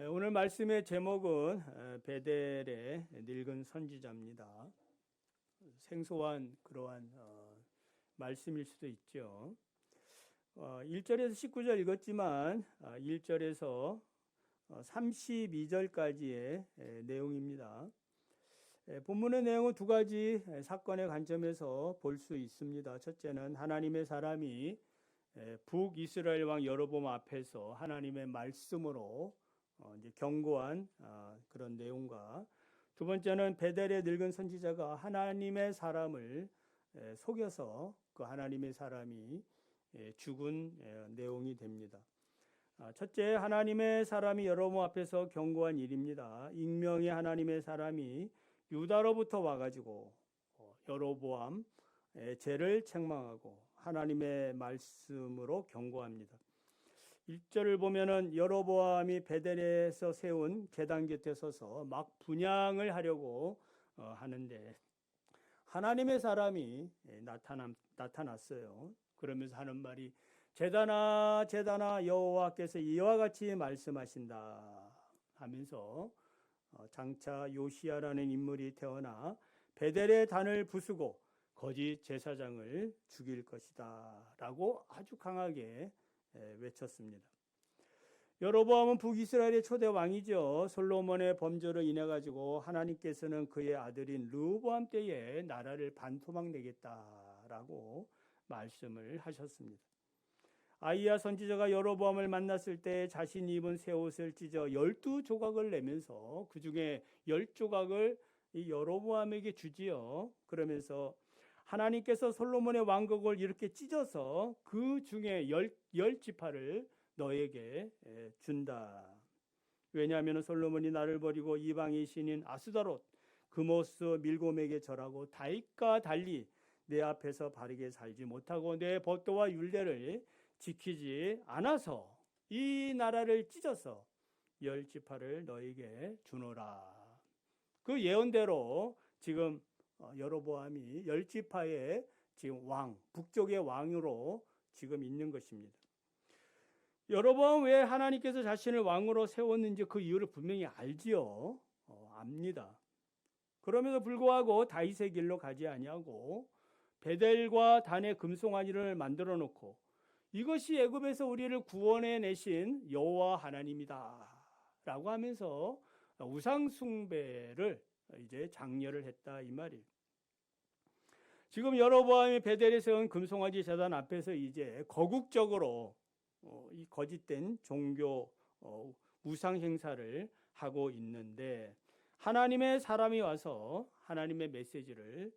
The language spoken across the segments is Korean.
오늘 말씀의 제목은 베델의 늙은 선지자입니다. 생소한 그러한 말씀일 수도 있죠. 1절에서 19절 읽었지만 1절에서 32절까지의 내용입니다. 본문의 내용은 두 가지 사건의 관점에서 볼 수 있습니다. 첫째는 하나님의 사람이 북이스라엘 왕 여로보암 앞에서 하나님의 말씀으로 이제 경고한 그런 내용과, 두 번째는 베델의 늙은 선지자가 하나님의 사람을 속여서 그 하나님의 사람이 죽은 내용이 됩니다. 첫째, 하나님의 사람이 여로보암 앞에서 경고한 일입니다. 익명의 하나님의 사람이 유다로부터 와가지고 여로보암 죄를 책망하고 하나님의 말씀으로 경고합니다. 1절을 보면은 여로보암이 베델에서 세운 제단 곁에 서서 막 분향을 하려고 하는데 하나님의 사람이 나타났어요. 그러면서 하는 말이 제단아 제단아 여호와께서 이와 같이 말씀하신다 하면서 장차 요시야라는 인물이 태어나 베델의 단을 부수고 거짓 제사장을 죽일 것이다 라고 아주 강하게 외쳤습니다. 여로보암은 북이스라엘의 초대 왕이죠. 솔로몬의 범죄로 인해 가지고 하나님께서는 그의 아들인 르호보암 때에 나라를 반토막 내겠다라고 말씀을 하셨습니다. 아히야 선지자가 여로보암을 만났을 때 자신이 입은 새 옷을 찢어 12조각을 내면서 그 중에 10조각을 이 여로보암에게 주지요. 그러면서 하나님께서 솔로몬의 왕국을 이렇게 찢어서 그 중에 10지파를 너에게 준다. 왜냐하면 솔로몬이 나를 버리고 이방의 신인 아스다롯, 그모스 밀곰에게 절하고 다윗과 달리 내 앞에서 바르게 살지 못하고 내 법도와 율례를 지키지 않아서 이 나라를 찢어서 10지파를 너에게 주노라. 그 예언대로 지금 여로보암이 10지파의 지금 북쪽의 왕으로 지금 있는 것입니다. 여로보암 왜 하나님께서 자신을 왕으로 세웠는지 그 이유를 분명히 알지요. 압니다. 그럼에도 불구하고 다윗의 길로 가지 아니하고 베델과 단의 금송아지를 만들어 놓고 이것이 애굽에서 우리를 구원해 내신 여호와 하나님이다 라고 하면서 우상 숭배를 이제 장려를 했다 이 말이에요. 지금 여로보암이 베델에 세운 금송아지 제단 앞에서 이제 거국적으로 이 거짓된 종교 우상 행사를 하고 있는데 하나님의 사람이 와서 하나님의 메시지를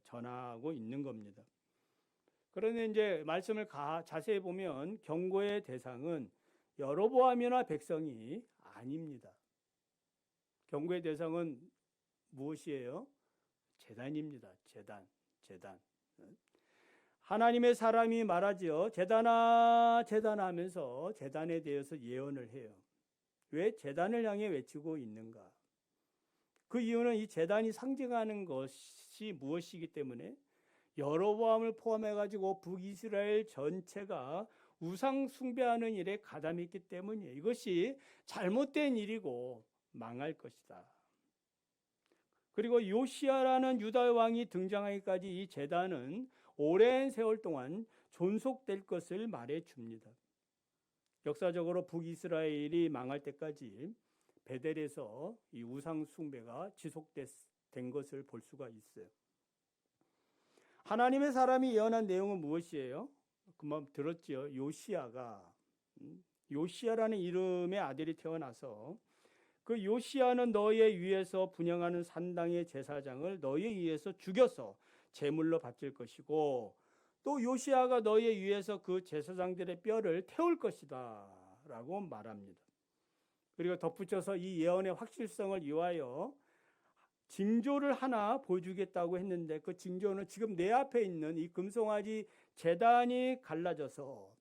전하고 있는 겁니다. 그런데 이제 말씀을 자세히 보면 경고의 대상은 여로보암이나 백성이 아닙니다. 경고의 대상은 무엇이에요? 제단입니다. 제단. 하나님의 사람이 말하지요. 제단아 제단아 하면서 제단에 대해서 예언을 해요. 왜 제단을 향해 외치고 있는가? 그 이유는 이 제단이 상징하는 것이 무엇이기 때문에 여로보암을 포함해 가지고 북이스라엘 전체가 우상 숭배하는 일에 가담했기 때문이에요. 이것이 잘못된 일이고 망할 것이다. 그리고 요시야라는 유다 왕이 등장하기까지 이 제단은 오랜 세월 동안 존속될 것을 말해 줍니다. 역사적으로 북이스라엘이 망할 때까지 베델에서 이 우상 숭배가 지속된 것을 볼 수가 있어요. 하나님의 사람이 예언한 내용은 무엇이에요? 그만 들었지요. 요시야라는 이름의 아들이 태어나서 그 요시야는 너의 위에서 분향하는 산당의 제사장을 너의 위에서 죽여서 제물로 바칠 것이고 또 요시야가 너의 위에서 그 제사장들의 뼈를 태울 것이다 라고 말합니다. 그리고 덧붙여서 이 예언의 확실성을 위하여 징조를 하나 보여주겠다고 했는데 그 징조는 지금 내 앞에 있는 이 금송아지 제단이 갈라져서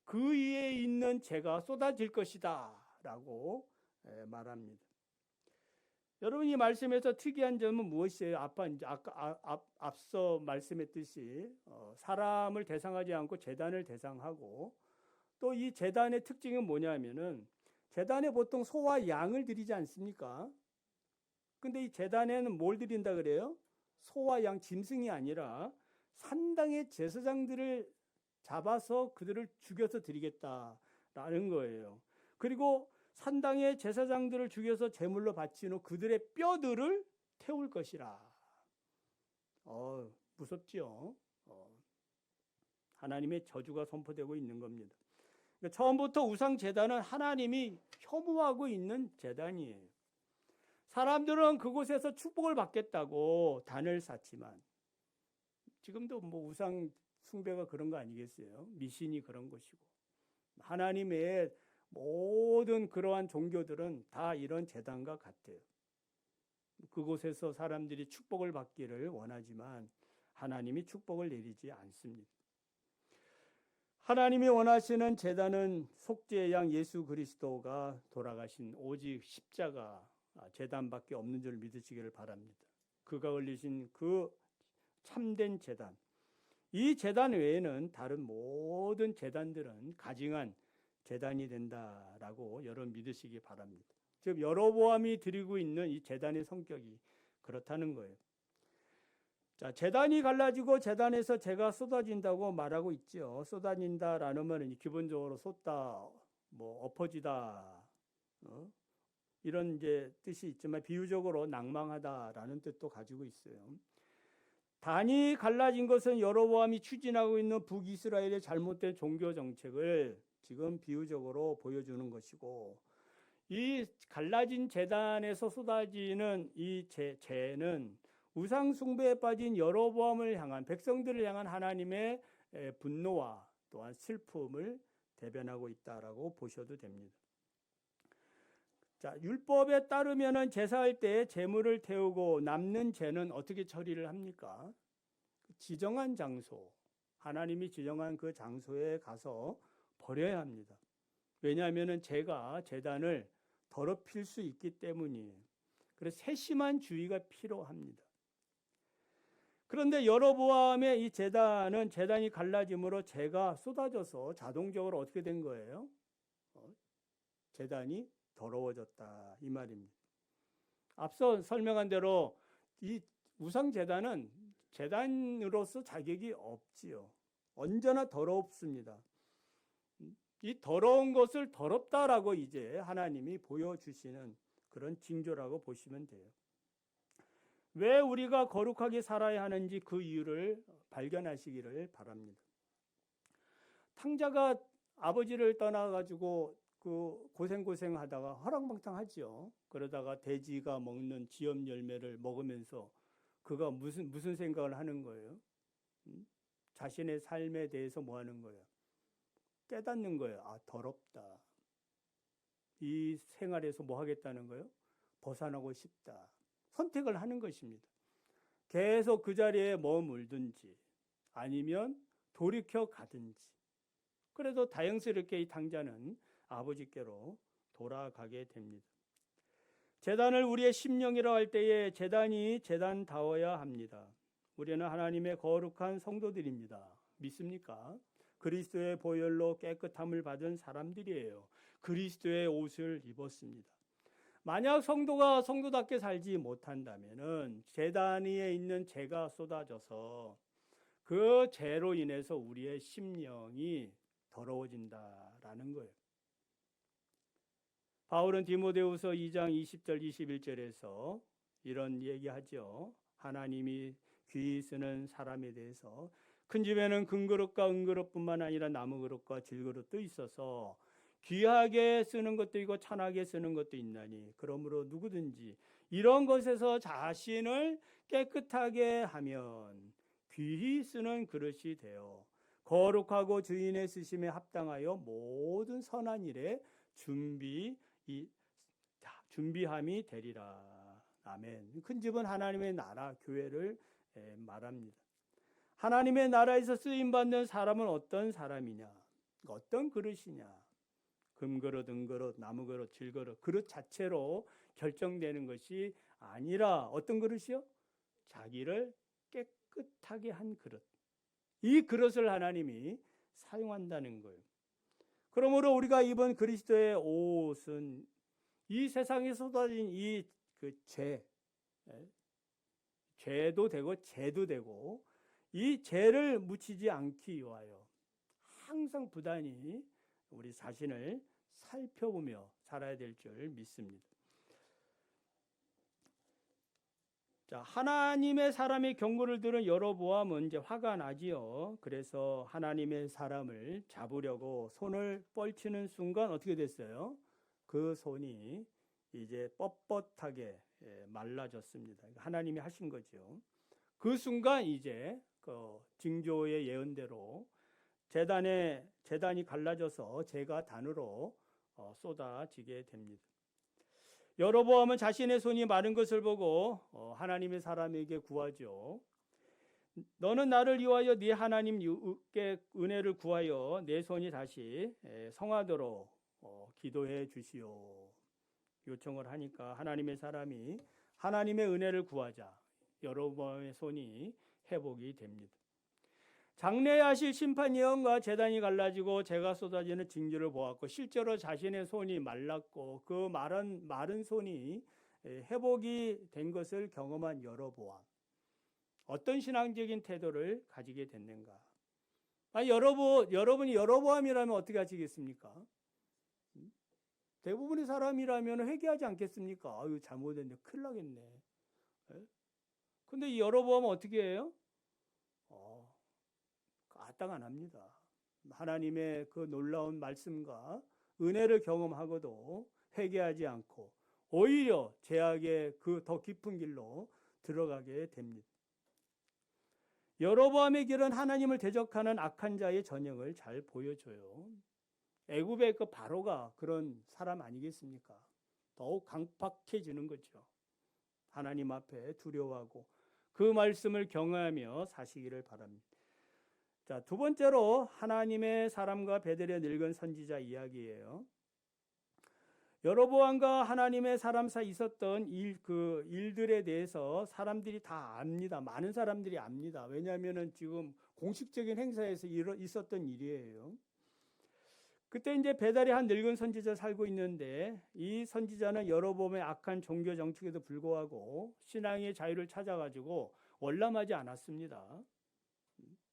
그 위에 있는 재가 쏟아질 것이다 라고 말합니다. 여러분, 이 말씀에서 특이한 점은 무엇이에요? 앞서 말씀했듯이 사람을 대상하지 않고 제단을 대상하고 또 이 제단의 특징은 뭐냐면은 제단에 보통 소와 양을 드리지 않습니까? 근데 이 제단에는 뭘 드린다 그래요? 소와 양, 짐승이 아니라 산당의 제사장들을 잡아서 그들을 죽여서 드리겠다라는 거예요. 그리고 산당의 제사장들을 죽여서 제물로 바친 후 그들의 뼈들을 태울 것이라. 무섭지요. 하나님의 저주가 선포되고 있는 겁니다. 그러니까 처음부터 우상 제단은 하나님이 혐오하고 있는 제단이에요. 사람들은 그곳에서 축복을 받겠다고 단을 쌓지만 지금도 뭐 우상 숭배가 그런 거 아니겠어요? 미신이 그런 것이고 하나님의 모든 그러한 종교들은 다 이런 제단과 같아요. 그곳에서 사람들이 축복을 받기를 원하지만 하나님이 축복을 내리지 않습니다. 하나님이 원하시는 제단은 속죄의 양 예수 그리스도가 돌아가신 오직 십자가 제단밖에 없는 줄 믿으시기를 바랍니다. 그가 올리신 그 참된 제단, 이 제단 외에는 다른 모든 제단들은 가증한 제단이 된다라고 여러분 믿으시기 바랍니다. 즉 여로보암이 드리고 있는 이 제단의 성격이 그렇다는 거예요. 자, 제단이 갈라지고 제단에서 재가 쏟아진다고 말하고 있죠. 쏟아진다라는 말은 기본적으로 쏟다, 뭐 엎어지다, 이런 이제 뜻이 있지만 비유적으로 낭망하다라는 뜻도 가지고 있어요. 단이 갈라진 것은 여로보암이 추진하고 있는 북이스라엘의 잘못된 종교 정책을 지금 비유적으로 보여주는 것이고, 이 갈라진 제단에서 쏟아지는 이 재는 우상 숭배에 빠진 여로보암을 향한 백성들을 향한 하나님의 분노와 또한 슬픔을 대변하고 있다라고 보셔도 됩니다. 자, 율법에 따르면은 제사할 때 제물을 태우고 남는 재는 어떻게 처리를 합니까? 지정한 장소, 하나님이 지정한 그 장소에 가서 버려야 합니다. 왜냐하면은 재가 제단을 더럽힐 수 있기 때문이에요. 그래서 세심한 주의가 필요합니다. 그런데 여로보암의 이 제단은 제단이 갈라짐으로 재가 쏟아져서 자동적으로 어떻게 된 거예요? 제단이 더러워졌다 이 말입니다. 앞서 설명한 대로 이 우상 제단은 제단으로서 자격이 없지요. 언제나 더럽습니다. 이 더러운 것을 더럽다라고 이제 하나님이 보여주시는 그런 징조라고 보시면 돼요. 왜 우리가 거룩하게 살아야 하는지 그 이유를 발견하시기를 바랍니다. 탕자가 아버지를 떠나가지고 그 고생하다가 허랑방탕하지요. 그러다가 돼지가 먹는 지엽 열매를 먹으면서 그가 무슨 생각을 하는 거예요? 자신의 삶에 대해서 뭐 하는 거예요? 깨닫는 거예요. 아, 더럽다. 이 생활에서 뭐 하겠다는 거예요? 벗어나고 싶다. 선택을 하는 것입니다. 계속 그 자리에 머물든지 아니면 돌이켜 가든지. 그래도 다행스럽게 이 탕자는 아버지께로 돌아가게 됩니다. 제단을 우리의 심령이라고 할 때에 제단이 제단다워야 합니다. 우리는 하나님의 거룩한 성도들입니다. 믿습니까? 그리스도의 보혈로 깨끗함을 받은 사람들이에요. 그리스도의 옷을 입었습니다. 만약 성도가 성도답게 살지 못한다면은 제단 위에 있는 재가 쏟아져서 그 재로 인해서 우리의 심령이 더러워진다라는 거예요. 바울은 디모데후서 2장 20절 21절에서 이런 얘기하죠. 하나님이 귀히 쓰는 사람에 대해서 큰 집에는 금그릇과 은그릇뿐만 아니라 나무그릇과 질그릇도 있어서 귀하게 쓰는 것도 있고 천하게 쓰는 것도 있나니 그러므로 누구든지 이런 것에서 자신을 깨끗하게 하면 귀히 쓰는 그릇이 되어 거룩하고 주인의 쓰심에 합당하여 모든 선한 일에 준비함이 되리라. 아멘. 큰 집은 하나님의 나라 교회를 말합니다. 하나님의 나라에서 쓰임받는 사람은 어떤 사람이냐? 어떤 그릇이냐? 금그릇, 은그릇, 나무그릇, 질그릇, 그릇 자체로 결정되는 것이 아니라 어떤 그릇이요? 자기를 깨끗하게 한 그릇. 이 그릇을 하나님이 사용한다는 거예요. 그러므로 우리가 입은 그리스도의 옷은 이 세상에 쏟아진 이 그 죄도 되고 죄도 되고 이 죄를 묻히지 않기 위하여 항상 부단히 우리 자신을 살펴보며 살아야 될 줄 믿습니다. 자, 하나님의 사람의 경고를 들은 여로보암은 이제 화가 나지요. 그래서 하나님의 사람을 잡으려고 손을 뻘치는 순간 어떻게 됐어요? 그 손이 이제 뻣뻣하게 말라졌습니다. 하나님이 하신 거죠. 그 순간 이제 그 징조의 예언대로 재단이 갈라져서 재가 단으로 쏟아지게 됩니다. 여로보암은 자신의 손이 마른 것을 보고 하나님의 사람에게 구하죠. 너는 나를 위하여 네 하나님께 은혜를 구하여 내 손이 다시 성하도록 기도해 주시오. 요청을 하니까 하나님의 사람이 하나님의 은혜를 구하자 여로보암의 손이 회복이 됩니다. 장래에 하실 심판 예언과 제단이 갈라지고 재가 쏟아지는 징조를 보았고 실제로 자신의 손이 말랐고 그 마른 손이 회복이 된 것을 경험한 여로보암. 어떤 신앙적인 태도를 가지게 됐는가? 여러분이 여로보암이라면 어떻게 하시겠습니까? 대부분의 사람이라면 회개하지 않겠습니까? 아유, 잘못했네. 큰일 나겠네. 근데 이 여로보암은 어떻게 해요? 까딱 안 합니다. 하나님의 그 놀라운 말씀과 은혜를 경험하고도 회개하지 않고 오히려 죄악의 그 더 깊은 길로 들어가게 됩니다. 여로보암의 길은 하나님을 대적하는 악한 자의 전형을 잘 보여줘요. 애굽의 그 바로가 그런 사람 아니겠습니까? 더욱 강팍해지는 거죠. 하나님 앞에 두려워하고 그 말씀을 경외하며 사시기를 바랍니다. 자, 두 번째로 하나님의 사람과 베델의 늙은 선지자 이야기예요. 여로보암과 하나님의 사람 사이 있었던 일들에 대해서 사람들이 다 압니다. 많은 사람들이 압니다. 왜냐하면 지금 공식적인 행사에서 있었던 일이에요. 그때 이제 베델에 한 늙은 선지자 살고 있는데 이 선지자는 여로보암의 악한 종교 정책에도 불구하고 신앙의 자유를 찾아가지고 월남하지 않았습니다.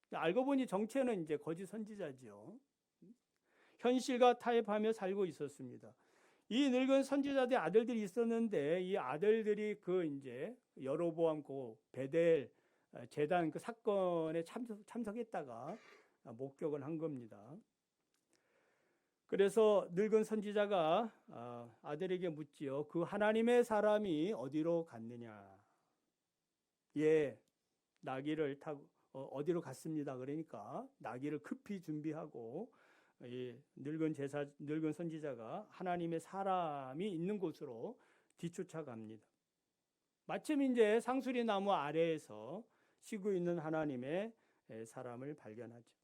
알고 보니 정체는 이제 거짓 선지자지요. 현실과 타협하며 살고 있었습니다. 이 늙은 선지자들의 아들들이 있었는데 이 아들들이 그 이제 여로보암 그 베델 제단 그 사건에 참석했다가 목격을 한 겁니다. 그래서 늙은 선지자가 아들에게 묻지요. 그 하나님의 사람이 어디로 갔느냐? 예, 나귀를 타고 어디로 갔습니다. 그러니까 나귀를 급히 준비하고 늙은 선지자가 하나님의 사람이 있는 곳으로 뒤쫓아갑니다. 마침 이제 상수리 나무 아래에서 쉬고 있는 하나님의 사람을 발견하죠.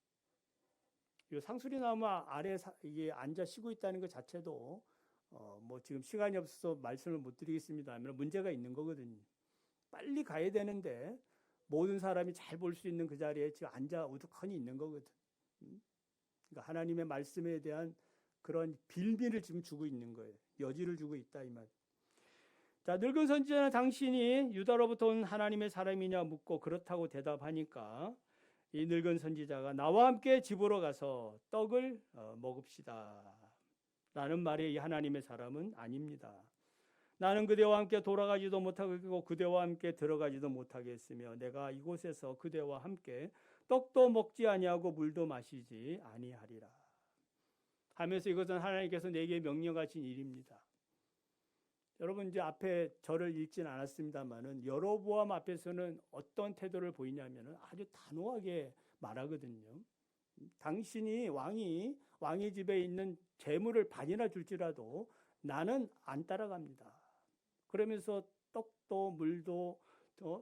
이 상수리 나무 아래 이게 앉아 쉬고 있다는 것 자체도 뭐 지금 시간이 없어서 말씀을 못 드리겠습니다만 문제가 있는 거거든요. 빨리 가야 되는데 모든 사람이 잘 볼 수 있는 그 자리에 지금 앉아 우두커니 있는 거거든. 그러니까 하나님의 말씀에 대한 그런 빌미를 지금 주고 있는 거예요. 여지를 주고 있다 이 말. 자, 늙은 선지자는 당신이 유다로부터 온 하나님의 사람이냐 묻고 그렇다고 대답하니까 이 늙은 선지자가 나와 함께 집으로 가서 떡을 먹읍시다 라는 말에 이 하나님의 사람은 아닙니다. 나는 그대와 함께 돌아가지도 못하겠고 그대와 함께 들어가지도 못하겠으며 내가 이곳에서 그대와 함께 떡도 먹지 아니하고 물도 마시지 아니하리라 하면서 이것은 하나님께서 내게 명령하신 일입니다. 여러분 이제 앞에 저를 읽진 않았습니다만은 여로보암 앞에서는 어떤 태도를 보이냐면은 아주 단호하게 말하거든요. 당신이 왕의 집에 있는 재물을 반이나 줄지라도 나는 안 따라갑니다. 그러면서 떡도 물도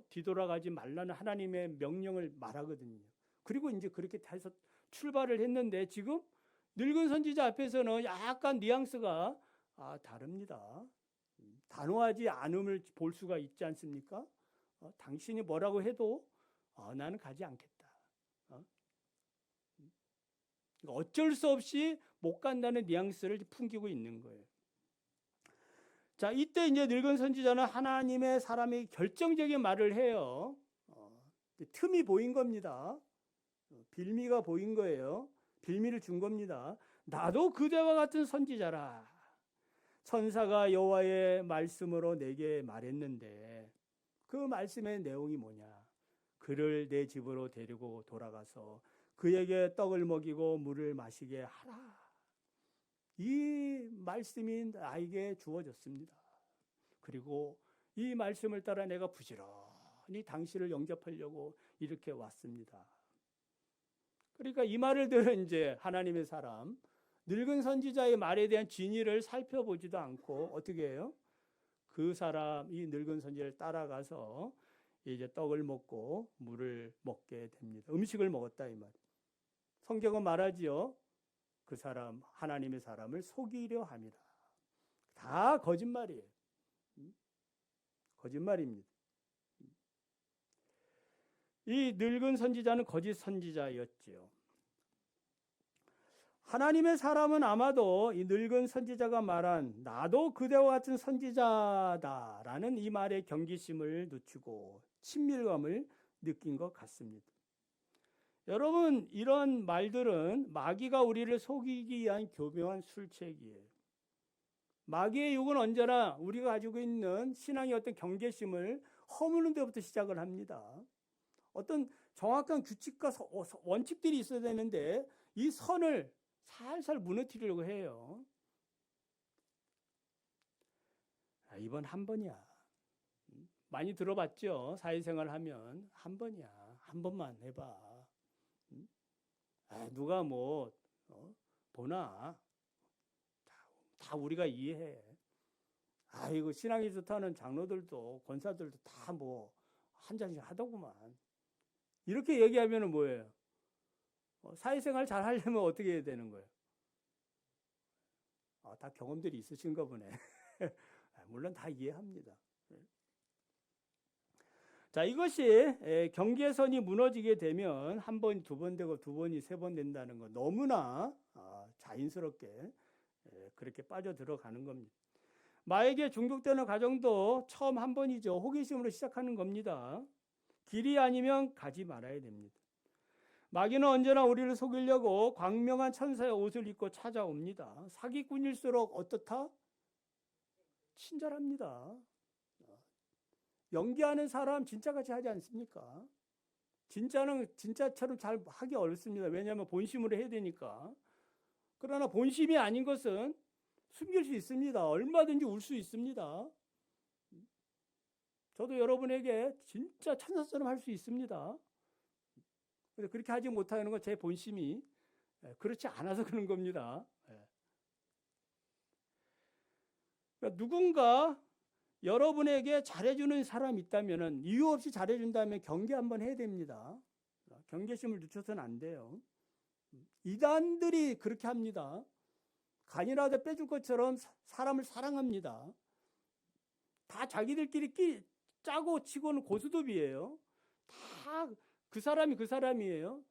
뒤돌아가지 말라는 하나님의 명령을 말하거든요. 그리고 이제 그렇게 해서 출발을 했는데 지금 늙은 선지자 앞에서는 약간 뉘앙스가 다릅니다. 단호하지 않음을 볼 수가 있지 않습니까? 당신이 뭐라고 해도 나는 가지 않겠다. 어쩔 수 없이 못 간다는 뉘앙스를 풍기고 있는 거예요. 자, 이때 이제 늙은 선지자는 하나님의 사람이 결정적인 말을 해요. 틈이 보인 겁니다. 빌미가 보인 거예요. 빌미를 준 겁니다. 나도 그대와 같은 선지자라. 천사가 여호와의 말씀으로 내게 말했는데 그 말씀의 내용이 뭐냐? 그를 내 집으로 데리고 돌아가서 그에게 떡을 먹이고 물을 마시게 하라. 이 말씀이 나에게 주어졌습니다. 그리고 이 말씀을 따라 내가 부지런히 당신을 영접하려고 이렇게 왔습니다. 그러니까 이 말을 들은 이제 하나님의 사람, 늙은 선지자의 말에 대한 진위를 살펴보지도 않고 어떻게 해요? 그 사람, 이 늙은 선지자를 따라가서 이제 떡을 먹고 물을 먹게 됩니다. 음식을 먹었다 이 말. 성경은 말하지요. 그 사람, 하나님의 사람을 속이려 함이라. 다 거짓말이에요. 거짓말입니다. 이 늙은 선지자는 거짓 선지자였지요. 하나님의 사람은 아마도 이 늙은 선지자가 말한 나도 그대와 같은 선지자다라는 이 말에 경계심을 늦추고 친밀감을 느낀 것 같습니다. 여러분, 이런 말들은 마귀가 우리를 속이기 위한 교묘한 술책이에요. 마귀의 유혹은 언제나 우리가 가지고 있는 신앙의 어떤 경계심을 허무는 데부터 시작을 합니다. 어떤 정확한 규칙과 원칙들이 있어야 되는데 이 선을 살살 무너뜨리려고 해요. 이번 한 번이야. 많이 들어봤죠? 사회생활 하면 한 번이야. 한 번만 해봐. 누가 뭐 보나? 다 우리가 이해해. 이거 신앙이 좋다는 장로들도 권사들도 다 뭐 한 잔씩 하더구만. 이렇게 얘기하면 뭐예요? 사회생활 잘 하려면 어떻게 해야 되는 거예요? 다 경험들이 있으신가 보네. 물론 다 이해합니다. 자, 이것이 경계선이 무너지게 되면 한 번, 두 번 되고 두 번이 세 번 된다는 거 너무나 자연스럽게 그렇게 빠져 들어가는 겁니다. 마에게 중독되는 과정도 처음 한 번이죠. 호기심으로 시작하는 겁니다. 길이 아니면 가지 말아야 됩니다. 마귀는 언제나 우리를 속이려고 광명한 천사의 옷을 입고 찾아옵니다. 사기꾼일수록 어떻다? 친절합니다. 연기하는 사람 진짜같이 하지 않습니까? 진짜는 진짜처럼 잘 하기 어렵습니다. 왜냐하면 본심으로 해야 되니까. 그러나 본심이 아닌 것은 숨길 수 있습니다. 얼마든지 울 수 있습니다. 저도 여러분에게 진짜 천사처럼 할 수 있습니다. 그런데 그렇게 하지 못하는 건 제 본심이 그렇지 않아서 그런 겁니다. 그러니까 누군가 여러분에게 잘해주는 사람이 있다면 이유 없이 잘해준다면 경계 한번 해야 됩니다. 경계심을 늦춰서는 안 돼요. 이단들이 그렇게 합니다. 간이라도 빼줄 것처럼 사람을 사랑합니다. 다 자기들끼리 짜고 치고는 고스톱이에요. 다 그 사람이 그 사람이에요.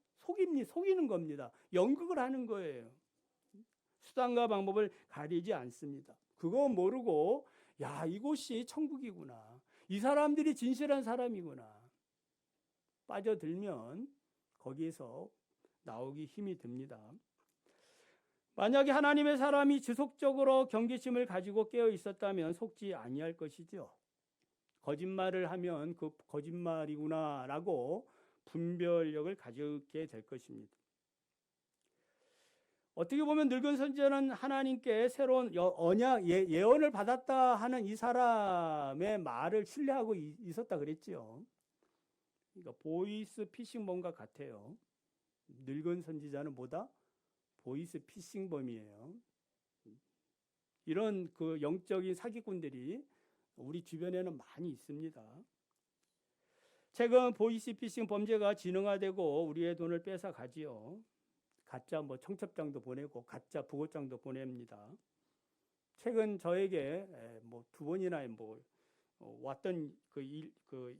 속이는 겁니다. 연극을 하는 거예요. 수단과 방법을 가리지 않습니다. 그거 모르고 야, 이곳이 천국이구나. 이 사람들이 진실한 사람이구나. 빠져들면 거기에서 나오기 힘이 듭니다. 만약에 하나님의 사람이 지속적으로 경계심을 가지고 깨어 있었다면 속지 아니할 것이죠. 거짓말을 하면 그 거짓말이구나라고 분별력을 가지게 될 것입니다. 어떻게 보면 늙은 선지자는 하나님께 새로운 언약, 예언을 받았다 하는 이 사람의 말을 신뢰하고 있었다 그랬죠. 그러니까 보이스 피싱범과 같아요. 늙은 선지자는 뭐다? 보이스 피싱범이에요. 이런 그 영적인 사기꾼들이 우리 주변에는 많이 있습니다. 최근 보이스 피싱 범죄가 진흥화되고 우리의 돈을 뺏어 가지요. 가짜 청첩장도 보내고 가짜 부고장도 보냅니다. 최근 저에게 두 번이나 왔던 그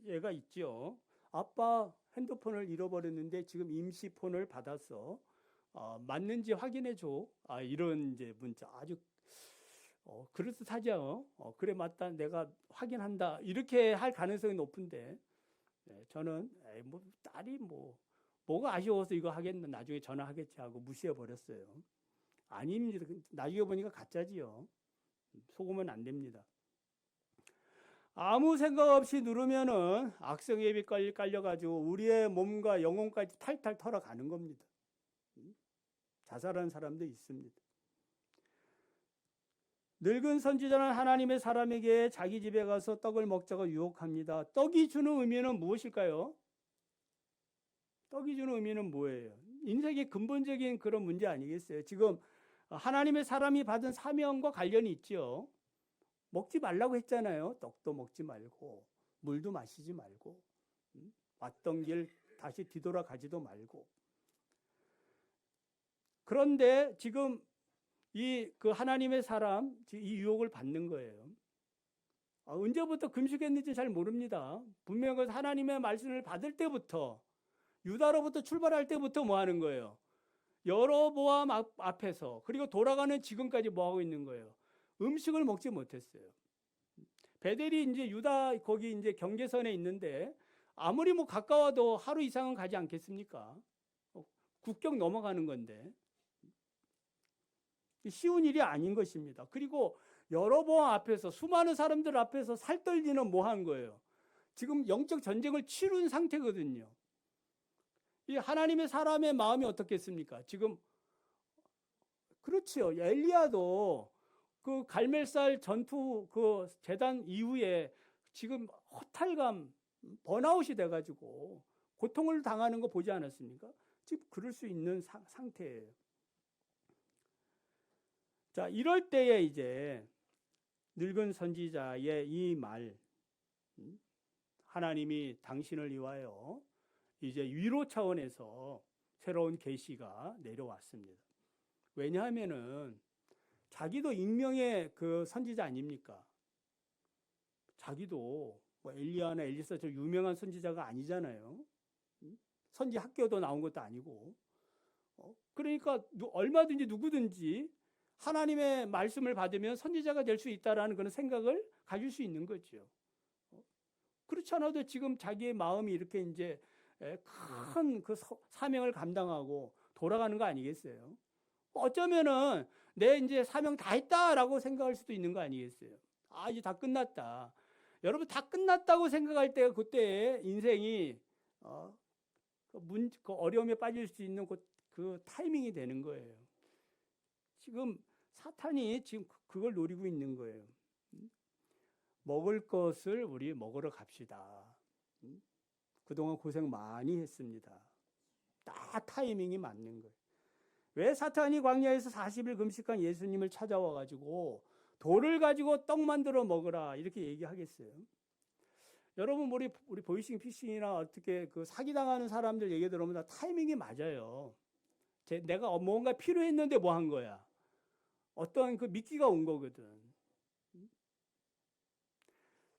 얘가 있죠. 아빠 핸드폰을 잃어버렸는데 지금 임시폰을 받았어. 맞는지 확인해 줘. 이런 이제 문자 아주 그럴듯하죠. 그래 맞다. 내가 확인한다. 이렇게 할 가능성이 높은데 저는 뭐 딸이 뭐가 아쉬워서 이거 하겠나 나중에 전화하겠지 하고 무시해 버렸어요. 아닙니다. 나중에 보니까 가짜지요. 속으면 안 됩니다. 아무 생각 없이 누르면은 악성 앱이 깔려가지고 우리의 몸과 영혼까지 탈탈 털어가는 겁니다. 자살하는 사람도 있습니다. 늙은 선지자는 하나님의 사람에게 자기 집에 가서 떡을 먹자고 유혹합니다. 떡이 주는 의미는 무엇일까요? 떡이 주는 의미는 뭐예요? 인생의 근본적인 그런 문제 아니겠어요? 지금 하나님의 사람이 받은 사명과 관련이 있죠. 먹지 말라고 했잖아요. 떡도 먹지 말고 물도 마시지 말고 왔던 길 다시 뒤돌아가지도 말고. 그런데 지금 그 하나님의 사람 이 유혹을 받는 거예요. 언제부터 금식했는지 잘 모릅니다. 분명히 하나님의 말씀을 받을 때부터 유다로부터 출발할 때부터 뭐 하는 거예요? 여로보암 앞에서 그리고 돌아가는 지금까지 뭐 하고 있는 거예요? 음식을 먹지 못했어요. 베델이 이제 유다 거기 이제 경계선에 있는데 아무리 뭐 가까워도 하루 이상은 가지 않겠습니까? 국경 넘어가는 건데 쉬운 일이 아닌 것입니다. 그리고 여로보암 앞에서 수많은 사람들 앞에서 살떨리는 뭐 한 거예요? 지금 영적 전쟁을 치룬 상태거든요. 이 하나님의 사람의 마음이 어떻겠습니까? 지금 그렇지요. 엘리야도 그 갈멜살 전투 그 재단 이후에 지금 허탈감, 번아웃이 돼가지고 고통을 당하는 거 보지 않았습니까? 지금 그럴 수 있는 상태예요. 자, 이럴 때에 이제 늙은 선지자의 이 말, 하나님이 당신을 위하여 이제 위로 차원에서 새로운 계시가 내려왔습니다. 왜냐하면은 자기도 익명의 그 선지자 아닙니까? 자기도 뭐 엘리야나 엘리사처럼 유명한 선지자가 아니잖아요. 선지 학교도 나온 것도 아니고. 그러니까 얼마든지 누구든지 하나님의 말씀을 받으면 선지자가 될 수 있다라는 그런 생각을 가질 수 있는 거죠. 그렇지 않아도 지금 자기의 마음이 이렇게 이제 큰 그 사명을 감당하고 돌아가는 거 아니겠어요? 어쩌면은 내 이제 사명 다 했다라고 생각할 수도 있는 거 아니겠어요? 이제 다 끝났다. 여러분 다 끝났다고 생각할 때가 그때 인생이 그 어려움에 빠질 수 있는 그 타이밍이 되는 거예요. 지금 사탄이 지금 그걸 노리고 있는 거예요. 먹을 것을 우리 먹으러 갑시다. 그동안 고생 많이 했습니다. 딱 타이밍이 맞는 거예요. 왜 사탄이 광야에서 40일 금식한 예수님을 찾아와 가지고 돌을 가지고 떡 만들어 먹으라 이렇게 얘기하겠어요? 여러분 우리 보이싱 피싱이나 어떻게 그 사기당하는 사람들 얘기 들으면 다 타이밍이 맞아요. 내가 뭔가 필요했는데 뭐 한 거야? 어떤 그 미끼가 온 거거든.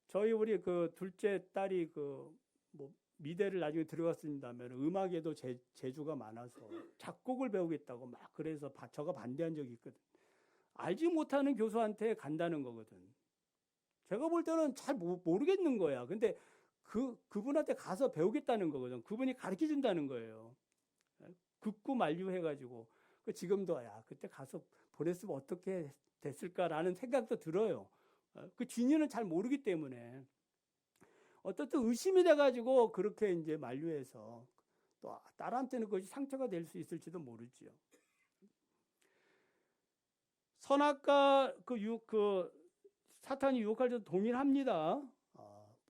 저희 우리 그 둘째 딸이 그 뭐 미대를 나중에 들어갔습니다면 음악에도 재주가 많아서 작곡을 배우겠다고 막 그래서 저가 반대한 적이 있거든. 알지 못하는 교수한테 간다는 거거든. 제가 볼 때는 잘 모르겠는 거야. 근데 그분한테 가서 배우겠다는 거거든. 그분이 가르쳐 준다는 거예요. 극구 만류해가지고 지금도 그때 가서 보냈으면 어떻게 됐을까라는 생각도 들어요. 그 진위는 잘 모르기 때문에 어떻든 의심이 돼가지고 그렇게 이제 만류해서 또 딸한테는 그것이 상처가 될 수 있을지도 모르지요. 선악과 그 사탄이 유혹할 때도 동일합니다.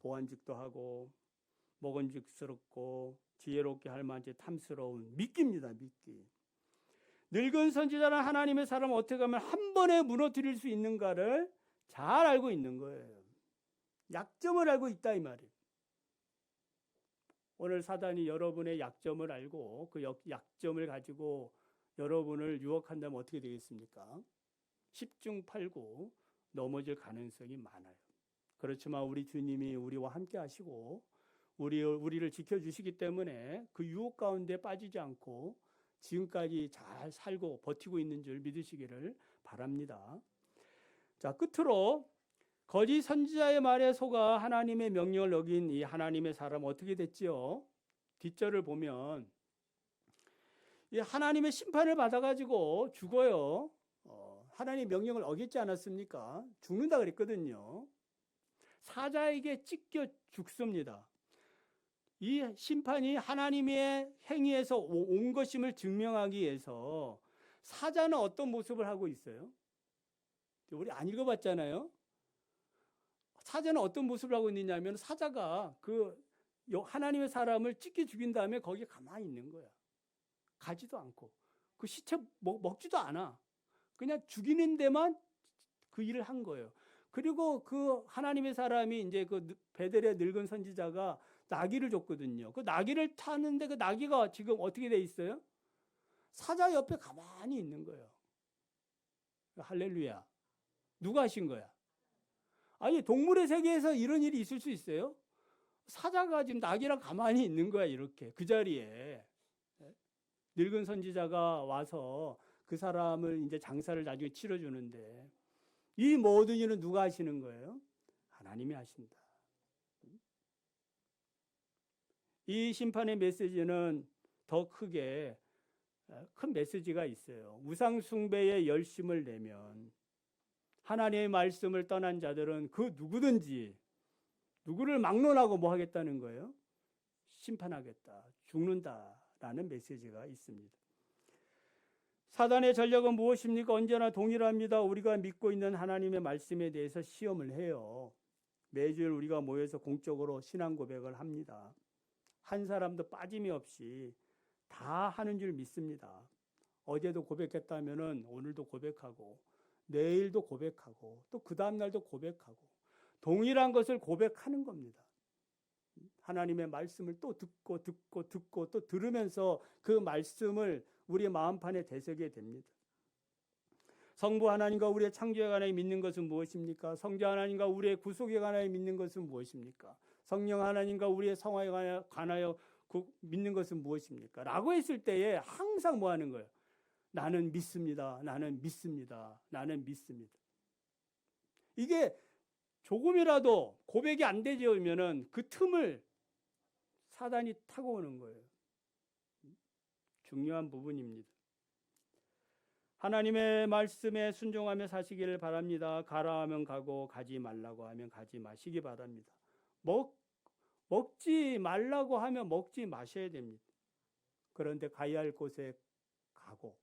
보안직도 하고 먹은직스럽고 지혜롭게 할 만치 탐스러운 미끼입니다. 미끼. 늙은 선지자는 하나님의 사람을 어떻게 하면 한 번에 무너뜨릴 수 있는가를 잘 알고 있는 거예요. 약점을 알고 있다 이 말이에요. 오늘 사단이 여러분의 약점을 알고 그 약점을 가지고 여러분을 유혹한다면 어떻게 되겠습니까? 10중 8구 넘어질 가능성이 많아요. 그렇지만 우리 주님이 우리와 함께 하시고 우리를 지켜주시기 때문에 그 유혹 가운데 빠지지 않고 지금까지 잘 살고 버티고 있는 줄 믿으시기를 바랍니다. 자, 끝으로 거짓 선지자의 말에 속아 하나님의 명령을 어긴 이 하나님의 사람 어떻게 됐지요? 뒷절을 보면 이 하나님의 심판을 받아가지고 죽어요. 하나님의 명령을 어겼지 않았습니까? 죽는다 그랬거든요. 사자에게 찢겨 죽습니다. 이 심판이 하나님의 행위에서 온 것임을 증명하기 위해서 사자는 어떤 모습을 하고 있어요? 우리 안 읽어봤잖아요. 사자는 어떤 모습을 하고 있느냐면 사자가 그 하나님의 사람을 찢겨 죽인 다음에 거기에 가만히 있는 거야. 가지도 않고 그 시체 먹지도 않아. 그냥 죽이는 데만 그 일을 한 거예요. 그리고 그 하나님의 사람이 이제 그 베델의 늙은 선지자가 나귀를 줬거든요. 그 나귀를 타는데 그 나귀가 지금 어떻게 돼 있어요? 사자 옆에 가만히 있는 거예요. 할렐루야. 누가 하신 거야? 아니, 동물의 세계에서 이런 일이 있을 수 있어요? 사자가 지금 나귀랑 가만히 있는 거야, 이렇게. 그 자리에. 늙은 선지자가 와서 그 사람을 이제 장사를 나중에 치러주는데 이 모든 일은 누가 하시는 거예요? 하나님이 하신다. 이 심판의 메시지는 더 크게 큰 메시지가 있어요. 우상 숭배에 열심을 내면 하나님의 말씀을 떠난 자들은 그 누구든지 누구를 막론하고 뭐 하겠다는 거예요? 심판하겠다. 죽는다라는 메시지가 있습니다. 사단의 전략은 무엇입니까? 언제나 동일합니다. 우리가 믿고 있는 하나님의 말씀에 대해서 시험을 해요. 매주일 우리가 모여서 공적으로 신앙 고백을 합니다. 한 사람도 빠짐이 없이 다 하는 줄 믿습니다. 어제도 고백했다면은 오늘도 고백하고 내일도 고백하고 또 그 다음 날도 고백하고 동일한 것을 고백하는 겁니다. 하나님의 말씀을 또 듣고 또 들으면서 그 말씀을 우리의 마음판에 되새게 됩니다. 성부 하나님과 우리의 창조에 관하여 믿는 것은 무엇입니까? 성자 하나님과 우리의 구속에 관하여 믿는 것은 무엇입니까? 성령 하나님과 우리의 성화에 관하여 믿는 것은 무엇입니까? 라고 했을 때에 항상 뭐 하는 거예요? 나는 믿습니다. 나는 믿습니다. 나는 믿습니다. 이게 조금이라도 고백이 안 되면은 그 틈을 사단이 타고 오는 거예요. 중요한 부분입니다. 하나님의 말씀에 순종하며 사시기를 바랍니다. 가라 하면 가고 가지 말라고 하면 가지 마시기 바랍니다. 먹지 말라고 하면 먹지 마셔야 됩니다. 그런데 가야 할 곳에 가고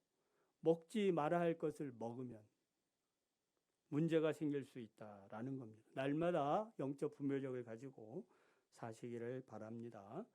먹지 말아야 할 것을 먹으면 문제가 생길 수 있다라는 겁니다. 날마다 영적 분별력을 가지고 사시기를 바랍니다.